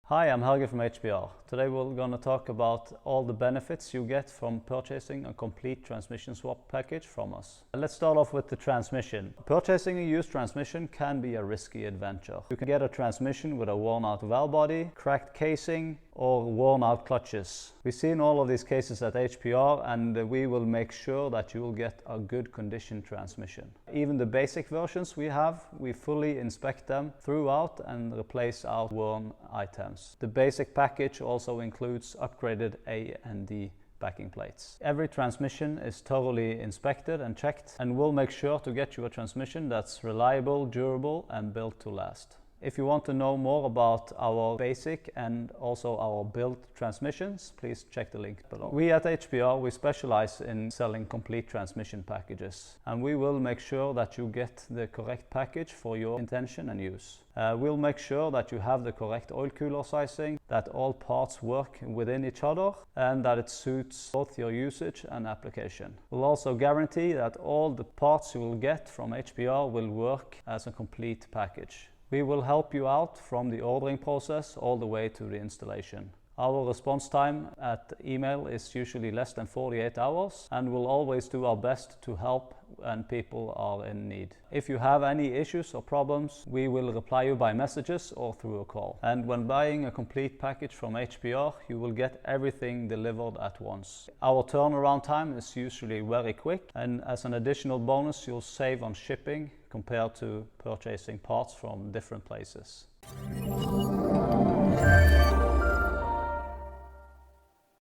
Hi, I'm Helge from HPR. Today we're going to talk about all the benefits you get from purchasing a complete transmission swap package from us. Let's start off with the transmission. Purchasing a used transmission can be a risky adventure. You can get a transmission with a worn out valve body, cracked casing, or worn out clutches. We've seen all of these cases at HPR, and we will make sure that you will get a good condition transmission. Even the basic versions we fully inspect them throughout and replace our worn items. The basic package also includes upgraded A and D backing plates. Every transmission is thoroughly inspected and checked, and we'll make sure to get you a transmission that's reliable, durable, and built to last. If you want to know more about our basic and also our built transmissions, please check the link below. We at HPR, we specialize in selling complete transmission packages, and we will make sure that you get the correct package for your intention and use. We'll make sure that you have the correct oil cooler sizing, that all parts work within each other, and that it suits both your usage and application. We'll also guarantee that all the parts you will get from HPR will work as a complete package. We will help you out from the ordering process all the way to the installation. Our response time at email is usually less than 48 hours, and we'll always do our best to help when people are in need. If you have any issues or problems, we will reply you by messages or through a call. And when buying a complete package from HPR, you will get everything delivered at once. Our turnaround time is usually very quick, and as an additional bonus, you'll save on shipping compared to purchasing parts from different places.